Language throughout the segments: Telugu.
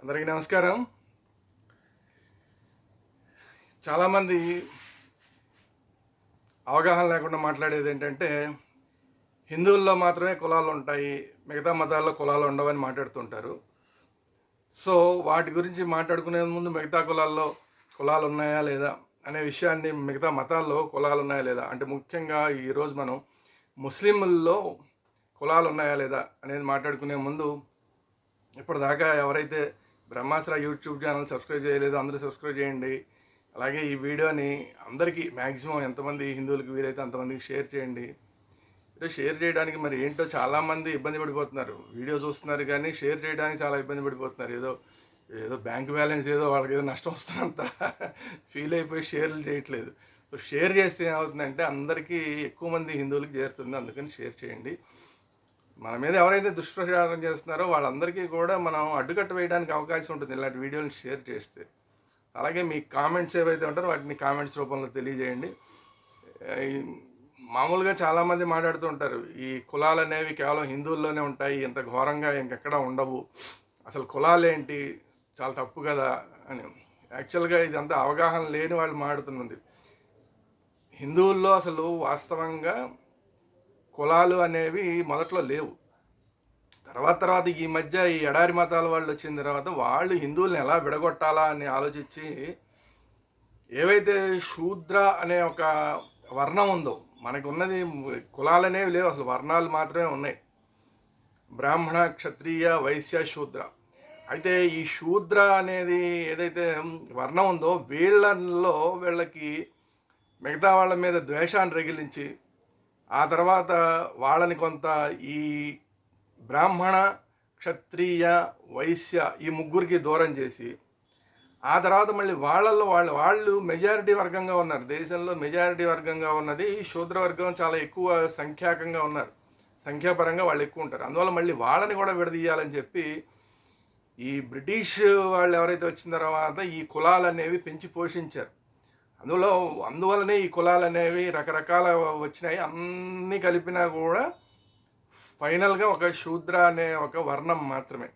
అందరికీ నమస్కారం. చాలామంది అవగాహన లేకుండా మాట్లాడేది ఏంటంటే, హిందువుల్లో మాత్రమే కులాలు ఉంటాయి, మిగతా మతాల్లో కులాలు ఉండవని మాట్లాడుతుంటారు. సో వాటి గురించి మాట్లాడుకునే ముందు మిగతా కులాల్లో కులాలు ఉన్నాయా లేదా అనే విషయాన్ని, మిగతా మతాల్లో కులాలు ఉన్నాయా లేదా అంటే ముఖ్యంగా ఈరోజు మనం ముస్లింల్లో కులాలు ఉన్నాయా లేదా అనేది మాట్లాడుకునే ముందు, ఇప్పటిదాకా ఎవరైతే బ్రహ్మాస్త్ర యూట్యూబ్ ఛానల్ సబ్స్క్రైబ్ చేయలేదో అందరూ సబ్స్క్రైబ్ చేయండి. అలాగే ఈ వీడియోని అందరికీ మ్యాక్సిమం ఎంతమంది హిందువులకు వీలైతే అంతమందికి షేర్ చేయండి. షేర్ చేయడానికి మరి ఏంటో చాలామంది ఇబ్బంది పడిపోతున్నారు. వీడియో చూస్తున్నారు కానీ షేర్ చేయడానికి చాలా ఇబ్బంది పడిపోతున్నారు. ఏదో ఏదో బ్యాంక్ బ్యాలెన్స్ ఏదో వాళ్ళకి ఏదో నష్టం వస్తున్నంత ఫీల్ అయిపోయి షేర్లు చేయట్లేదు. సో షేర్ చేస్తే ఏమవుతుందంటే అందరికీ ఎక్కువ మంది హిందువులకు చేరుతుంది. అందుకని షేర్ చేయండి. మన మీద ఎవరైతే దుష్ప్రచారం చేస్తున్నారో వాళ్ళందరికీ కూడా మనం అడ్డుకట్ట వేయడానికి అవకాశం ఉంటుంది ఇలాంటి వీడియోని షేర్ చేస్తే. అలాగే మీ కామెంట్స్ ఏవైతే ఉంటారో వాటిని కామెంట్స్ రూపంలో తెలియజేయండి. మామూలుగా చాలామంది మాట్లాడుతూ ఉంటారు, ఈ కులాలు అనేవి కేవలం హిందువుల్లోనే ఉంటాయి, ఇంత ఘోరంగా ఇంకెక్కడా ఉండవు, అసలు కులాలేంటి, చాలా తప్పు కదా అని. యాక్చువల్గా ఇదంతా అవగాహన లేని వాళ్ళు మాట్లాడుతున్నది. హిందువుల్లో అసలు వాస్తవంగా కులాలు అనేవి మొదట్లో లేవు. తర్వాత ఈ మధ్య ఈ ఎడారి మతాల వాళ్ళు వచ్చిన తర్వాత వాళ్ళు హిందువుల్ని ఎలా విడగొట్టాలా అని ఆలోచించి, ఏవైతే శూద్ర అనే ఒక వర్ణం ఉందో, మనకు ఉన్నది కులాలు అనేవి లేవు, అసలు వర్ణాలు మాత్రమే ఉన్నాయి. బ్రాహ్మణ, క్షత్రియ, వైశ్య, శూద్ర. అయితే ఈ శూద్ర అనేది ఏదైతే వర్ణం ఉందో వీళ్ళకి మిగతా వాళ్ళ మీద ద్వేషాన్ని రగిలించి, ఆ తర్వాత వాళ్ళని కొంత ఈ బ్రాహ్మణ, క్షత్రియ, వైశ్య ఈ ముగ్గురికి దూరం చేసి, ఆ తర్వాత మళ్ళీ వాళ్ళు మెజారిటీ వర్గంగా ఉన్నారు. దేశంలో మెజారిటీ వర్గంగా ఉన్నది శూద్ర వర్గం, చాలా ఎక్కువ సంఖ్యాకంగా ఉన్నారు. సంఖ్యాపరంగా వాళ్ళు ఎక్కువ ఉంటారు. అందువల్ల మళ్ళీ వాళ్ళని కూడా విడదీయాలని చెప్పి ఈ బ్రిటిష్ వాళ్ళు ఎవరైతే వచ్చిన తర్వాత ఈ కులాలు అనేవి పెంచి పోషించారు. అందువల్లనే ఈ కులాలు అనేవి రకరకాల వచ్చినాయి. అన్నీ కలిపినా కూడా ఫైనల్గా ఒక శూద్ర అనే ఒక వర్ణం మాత్రమే.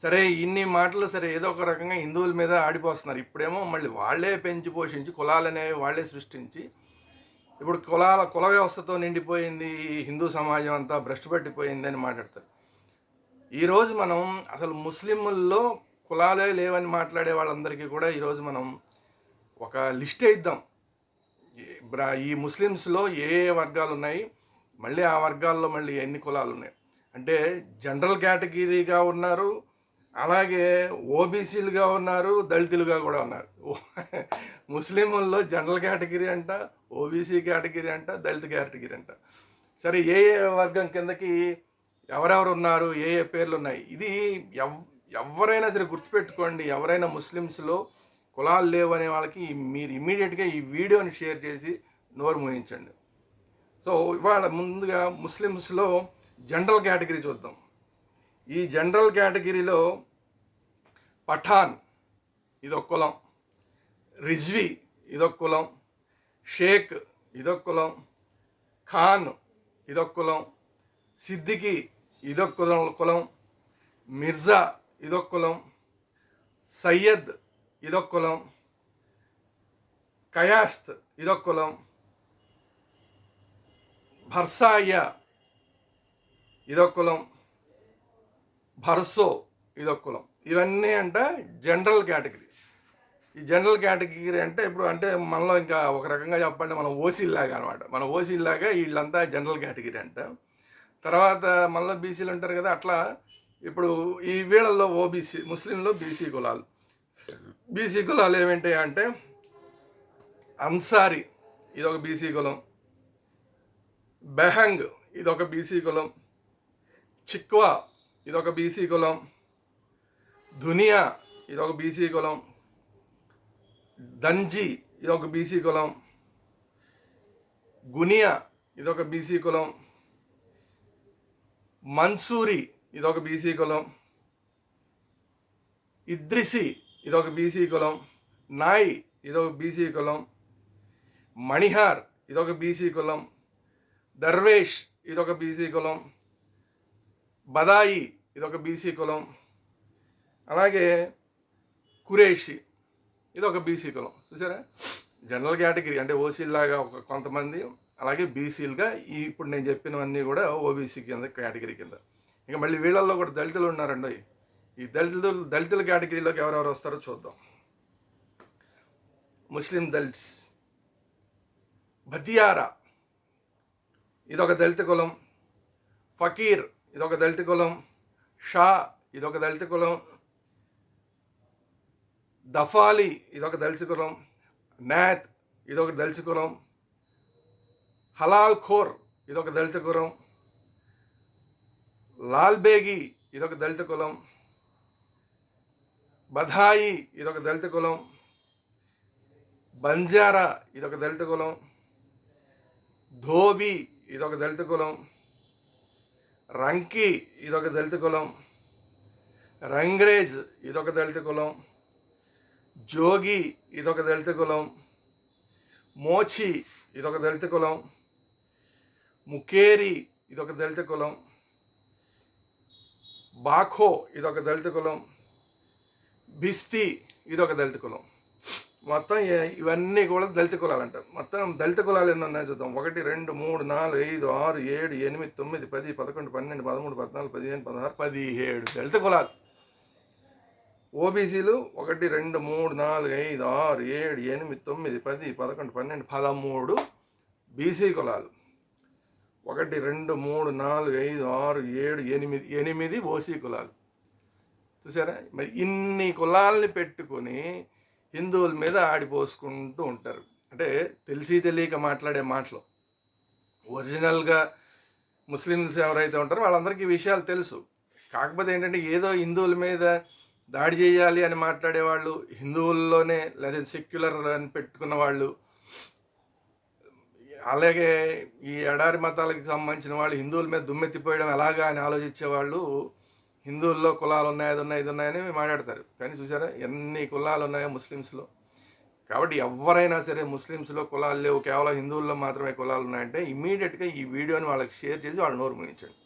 సరే, ఇన్ని మాటలు సరే ఏదో ఒక రకంగా హిందువుల మీద ఆడిపోతున్నారు. ఇప్పుడేమో మళ్ళీ వాళ్ళే పెంచి పోషించి కులాలు అనేవి వాళ్ళే సృష్టించి, ఇప్పుడు కుల వ్యవస్థతో నిండిపోయింది హిందూ సమాజం అంతా, భ్రష్టు పట్టిపోయింది అని మాట్లాడతారు. ఈరోజు మనం అసలు ముస్లింల్లో కులాలే లేవని మాట్లాడే వాళ్ళందరికీ కూడా ఈరోజు మనం ఒక లిస్ట్ ఇద్దాం. ఈ ముస్లిమ్స్లో ఏ వర్గాలు ఉన్నాయి, మళ్ళీ ఆ వర్గాల్లో మళ్ళీ ఎన్ని కులాలు ఉన్నాయి అంటే, జనరల్ కేటగిరీగా ఉన్నారు, అలాగే ఓబీసీలుగా ఉన్నారు, దళితులుగా కూడా ఉన్నారు. ముస్లింల్లో జనరల్ కేటగిరీ అంట, ఓబీసీ కేటగిరీ అంట, దళిత కేటగిరీ అంట. సరే, ఏ వర్గం కిందకి ఎవరెవరు ఉన్నారు, ఏ పేర్లు ఉన్నాయి, ఇది ఎవరైనా సరే గుర్తుపెట్టుకోండి. ఎవరైనా ముస్లిమ్స్లో కులాలు లేవు అనే వాళ్ళకి మీరు ఇమ్మీడియట్గా ఈ వీడియోని షేర్ చేసి నోరు మూయించండి. సో ఇవాళ ముందుగా ముస్లిమ్స్లో జనరల్ కేటగిరీ చూద్దాం. ఈ జనరల్ కేటగిరీలో పఠాన్ ఇదొక కులం, రిజ్వీ ఇదొక కులం, షేక్ ఇదొక కులం, ఖాన్ ఇదొక కులం, సిద్దికి ఇదొక కులం, మిర్జా ఇదొక కులం, సయ్యద్ ఇదొక కులం, కయాస్త్ ఇదొక కులం, భర్సాయ ఇదొక కులం, భర్సో ఇదొక కులం. ఇవన్నీ అంటే జనరల్ కేటగిరీ. ఈ జనరల్ కేటగిరీ అంటే ఇప్పుడు అంటే మనలో ఇంకా ఒక రకంగా చెప్పండి, మన ఓసీలాగా అనమాట. మన ఓసీలాగా వీళ్ళంతా జనరల్ కేటగిరీ అంట. తర్వాత మనలో బీసీలు ఉంటారు కదా, అట్లా ఇప్పుడు ఈ వీళ్ళల్లో ఓబీసీ, ముస్లింలో బీసీ కులాలు. బీసీ కులాలు ఏమిటి అంటే, అన్సారీ ఇదొక బీసీ కులం, బెహంగ్ ఇదొక బీసీ కులం, చిక్వా ఇదొక బీసీ కులం, దునియా ఇదొక బీసీ కులం, దంజీ ఇదొక బీసీ కులం, గునియా ఇదొక బీసీ కులం, మన్సూరి ఇదొక బీసీ కులం, ఇద్రిసి ఇదొక బీసీ కులం, నాయ్ ఇదొక బీసీ కులం, మణిహార్ ఇదొక బీసీ కులం, దర్వేష్ ఇదొక బీసీ కులం, బదాయి ఇదొక బీసీ కులం, అలాగే కురేషి, ఇది ఒక బీసీ కులం. చూసారా, జనరల్ కేటగిరీ అంటే ఓసీలాగా ఒక కొంతమంది, అలాగే బీసీలుగా ఇప్పుడు నేను చెప్పినవన్నీ కూడా ఓబీసీ కింద కేటగిరీ కింద. ఇంకా మళ్ళీ వీళ్ళల్లో కూడా దళితులు ఉన్నారండి. ఈ దళితుల కేటగిరీలోకి ఎవరెవరు వస్తారో చూద్దాం. ముస్లిం దళిట్స్, బతియారా ఇదొక దళిత కులం, ఫకీర్ ఇదొక దళిత కులం, షా ఇదొక దళిత కులం, దఫాలి ఇదొక దళిత కులం, నాత్ ఇదొక దళిత కులం, హలాల్ ఖోర్ ఇదొక దళిత కులం, లాల్బేగి ఇదొక దళిత కులం, బధాయి ఇదొక దళిత కులం, బంజారా ఇదొక దళిత కులం, ధోబి ఇదొక దళిత కులం, రంకి ఇదొక దళిత కులం, రంగ్రేజ్ ఇదొక దళిత కులం, జోగి ఇదొక దళిత కులం, మోచి ఇదొక దళిత కులం, ముకేరి ఇదొక దళిత కులం, బాఖో ఇదొక దళిత కులం, బిస్తి ఇదొక దళిత కులం. మొత్తం ఇవన్నీ కూడా దళిత కులాలు అంటారు. మొత్తం దళిత కులాలు ఎన్ని ఉన్నాయో చూద్దాం. 1 2 3 4 5 6 7 8 9 10 11 12 13 14 15 16 17 దళిత కులాలు. ఓబీసీలు 1 2 3 4 5 6 7 8 9 10 11 12 13 బీసీ కులాలు. 1 2 3 4 5 6 7 8 ఓసీ కులాలు. చూసారా, మరి ఇన్ని కులాలని పెట్టుకొని హిందువుల మీద ఆడిపోసుకుంటూ ఉంటారు. అంటే తెలిసి తెలియక మాట్లాడే మాటలు. ఒరిజినల్గా ముస్లిమ్స్ ఎవరైతే ఉంటారో వాళ్ళందరికీ ఈ విషయాలు తెలుసు. కాకపోతే ఏంటంటే ఏదో హిందువుల మీద దాడి చేయాలి అని మాట్లాడేవాళ్ళు, హిందువుల్లోనే లేదా సెక్యులర్ అని పెట్టుకున్న వాళ్ళు, అలాగే ఈ ఎడారి మతాలకు సంబంధించిన వాళ్ళు హిందువుల మీద దుమ్మెత్తిపోయడం ఎలాగా అని ఆలోచించేవాళ్ళు హిందువుల్లో కులాలు ఉన్నాయి, అది ఉన్నాయి, ఇది ఉన్నాయని మాట్లాడతారు. కానీ చూసారా ఎన్ని కులాలు ఉన్నాయో ముస్లిమ్స్లో. కాబట్టి ఎవరైనా సరే ముస్లిమ్స్లో కులాలు లేవు, కేవలం హిందువుల్లో మాత్రమే కులాలు ఉన్నాయంటే ఇమీడియట్గా ఈ వీడియోని వాళ్ళకి షేర్ చేసి వాళ్ళ నోరు ముగించండి.